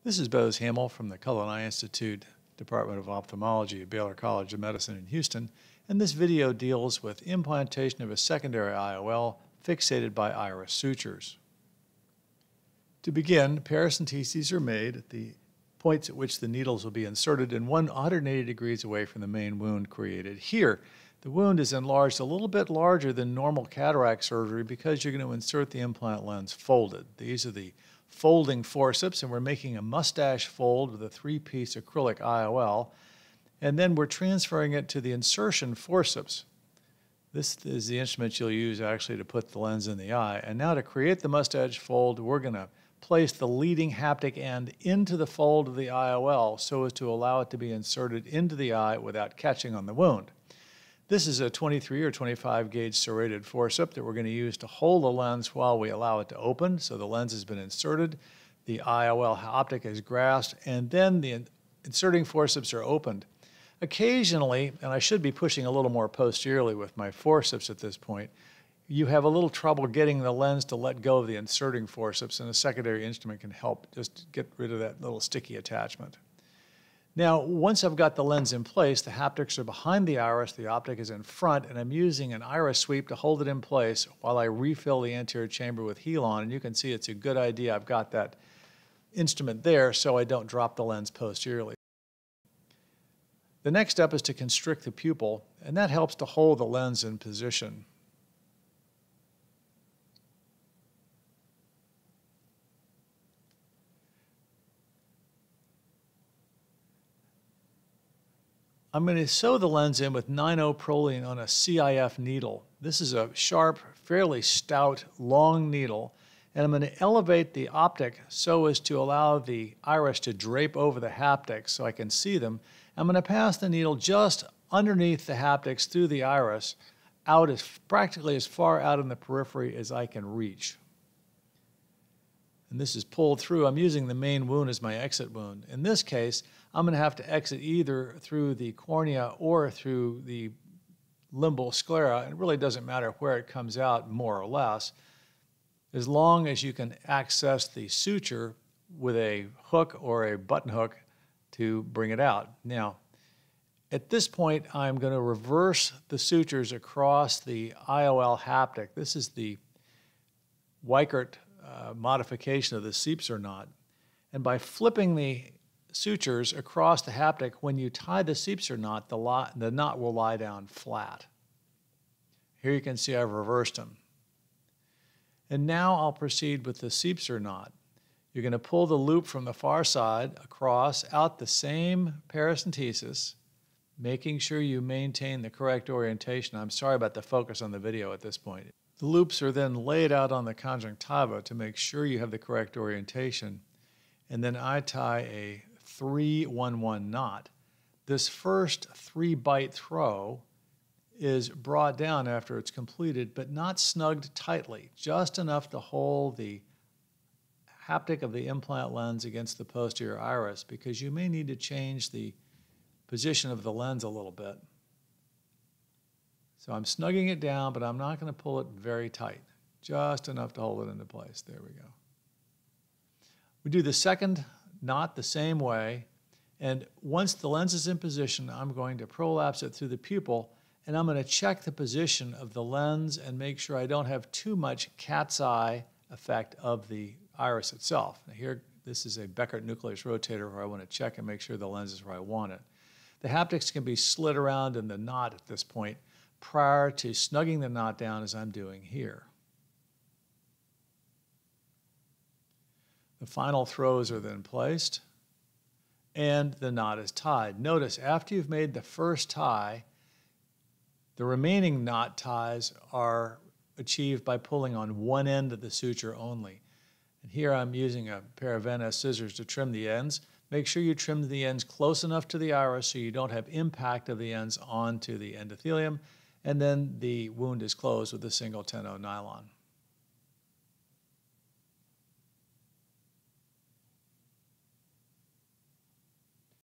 This is Bose Hamill from the Cullen Eye Institute, Department of Ophthalmology at Baylor College of Medicine in Houston, and this video deals with implantation of a secondary IOL fixated by iris sutures. To begin, paracenteses are made at the points at which the needles will be inserted and 180 degrees away from the main wound created here. The wound is enlarged a little bit larger than normal cataract surgery because you're going to insert the implant lens folded. These are the folding forceps, and we're making a mustache fold with a 3-piece acrylic IOL, and then we're transferring it to the insertion forceps. This is the instrument you'll use actually to put the lens in the eye. And now to create the mustache fold, we're going to place the leading haptic end into the fold of the IOL so as to allow it to be inserted into the eye without catching on the wound. This is a 23 or 25 gauge serrated forceps that we're going to use to hold the lens while we allow it to open. So the lens has been inserted, the IOL optic is grasped, and then the inserting forceps are opened. Occasionally, and I should be pushing a little more posteriorly with my forceps at this point, you have a little trouble getting the lens to let go of the inserting forceps, and a secondary instrument can help just get rid of that little sticky attachment. Now, once I've got the lens in place, the haptics are behind the iris, the optic is in front, and I'm using an iris sweep to hold it in place while I refill the anterior chamber with Helon. And you can see it's a good idea I've got that instrument there so I don't drop the lens posteriorly. The next step is to constrict the pupil, and that helps to hold the lens in position. I'm going to sew the lens in with 9-0 Prolene on a CIF needle. This is a sharp, fairly stout, long needle, and I'm going to elevate the optic so as to allow the iris to drape over the haptics so I can see them. I'm going to pass the needle just underneath the haptics through the iris, out practically as far out in the periphery as I can reach. And this is pulled through. I'm using the main wound as my exit wound. In this case, I'm going to have to exit either through the cornea or through the limbal sclera. And it really doesn't matter where it comes out, more or less, as long as you can access the suture with a hook or a button hook to bring it out. Now, at this point, I'm going to reverse the sutures across the IOL haptic. This is the Weichert modification of the Sutured knot. And by flipping the sutures across the haptic, when you tie the Sutured knot, the knot will lie down flat. Here you can see I've reversed them. And now I'll proceed with the Sutured knot. You're going to pull the loop from the far side across, out the same paracentesis, making sure you maintain the correct orientation. I'm sorry about the focus on the video at this point. The loops are then laid out on the conjunctiva to make sure you have the correct orientation. And then I tie a 3-1-1 knot. This first 3-bite throw is brought down after it's completed, but not snugged tightly, just enough to hold the haptic of the implant lens against the posterior iris, because you may need to change the position of the lens a little bit. So I'm snugging it down, but I'm not going to pull it very tight, just enough to hold it into place. There we go. We do the second knot the same way, and once the lens is in position, I'm going to prolapse it through the pupil, and I'm going to check the position of the lens and make sure I don't have too much cat's eye effect of the iris itself. Now here, this is a Beckert nucleus rotator where I want to check and make sure the lens is where I want it. The haptics can be slid around in the knot at this point prior to snugging the knot down as I'm doing here. The final throws are then placed, and the knot is tied. Notice, after you've made the first tie, the remaining knot ties are achieved by pulling on one end of the suture only. And here I'm using a pair of NS scissors to trim the ends. Make sure you trim the ends close enough to the iris so you don't have impact of the ends onto the endothelium, and then the wound is closed with a single 10-0 nylon.